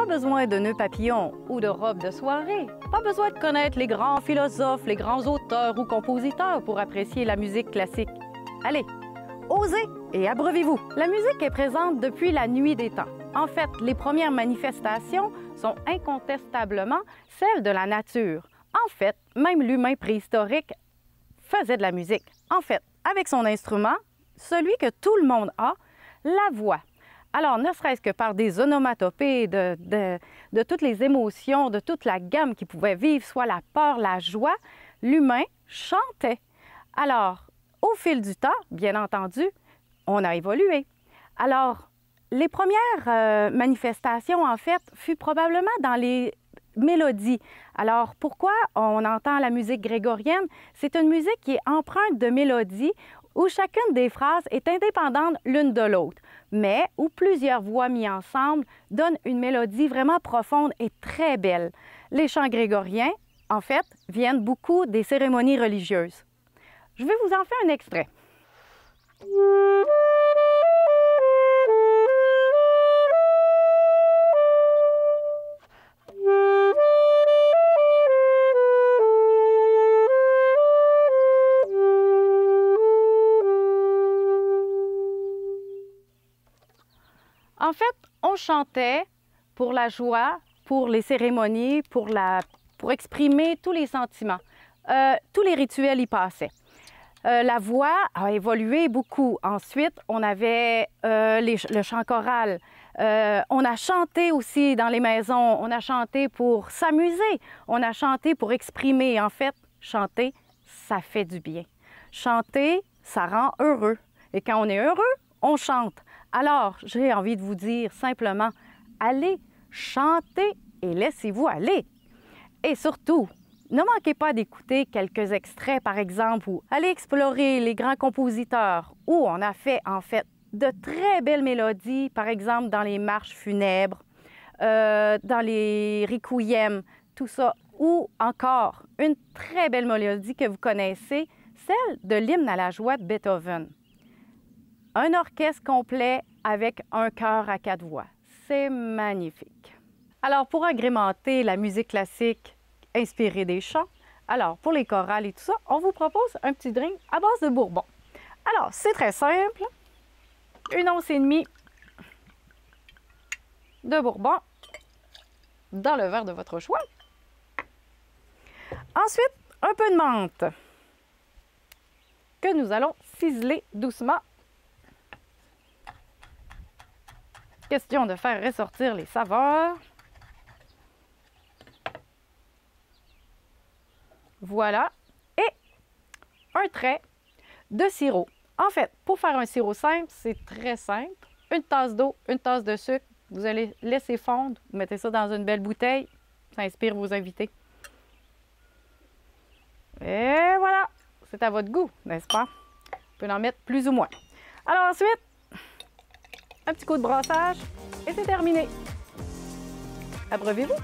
Pas besoin de nœuds papillons ou de robes de soirée. Pas besoin de connaître les grands philosophes, les grands auteurs ou compositeurs pour apprécier la musique classique. Allez, osez et abreuvez-vous. La musique est présente depuis la nuit des temps. En fait, les premières manifestations sont incontestablement celles de la nature. En fait, même l'humain préhistorique faisait de la musique. En fait, avec son instrument, celui que tout le monde a, la voix. Alors, ne serait-ce que par des onomatopées de toutes les émotions, de toute la gamme qui pouvait vivre, soit la peur, la joie, l'humain chantait. Alors, au fil du temps, bien entendu, on a évolué. Alors, les premières manifestations, en fait, furent probablement dans les mélodies. Alors, pourquoi on entend la musique grégorienne? C'est une musique qui est empreinte de mélodies où chacune des phrases est indépendante l'une de l'autre, mais où plusieurs voix mises ensemble donnent une mélodie vraiment profonde et très belle. Les chants grégoriens, en fait, viennent beaucoup des cérémonies religieuses. Je vais vous en faire un extrait. En fait, on chantait pour la joie, pour les cérémonies, pour exprimer tous les sentiments. Tous les rituels y passaient. La voix a évolué beaucoup. Ensuite, on avait le chant choral. On a chanté aussi dans les maisons. On a chanté pour s'amuser. On a chanté pour exprimer. En fait, chanter, ça fait du bien. Chanter, ça rend heureux. Et quand on est heureux, on chante. Alors, j'ai envie de vous dire simplement, allez chanter et laissez-vous aller. Et surtout, ne manquez pas d'écouter quelques extraits, par exemple, ou allez explorer les grands compositeurs où on a fait, en fait, de très belles mélodies, par exemple, dans les marches funèbres, dans les requiem, tout ça. Ou encore, une très belle mélodie que vous connaissez, celle de l'hymne à la joie de Beethoven. Un orchestre complet avec un chœur à 4 voix. C'est magnifique. Alors, pour agrémenter la musique classique inspirée des chants, alors pour les chorales et tout ça, on vous propose un petit drink à base de bourbon. Alors, c'est très simple. 1,5 once de bourbon dans le verre de votre choix. Ensuite, un peu de menthe que nous allons ciseler doucement. Question de faire ressortir les saveurs. Voilà. Et un trait de sirop. En fait, pour faire un sirop simple, c'est très simple. Une tasse d'eau, une tasse de sucre. Vous allez laisser fondre. Vous mettez ça dans une belle bouteille. Ça inspire vos invités. Et voilà. C'est à votre goût, n'est-ce pas? Vous pouvez en mettre plus ou moins. Alors ensuite, un petit coup de brassage et c'est terminé. Abreuvez-vous.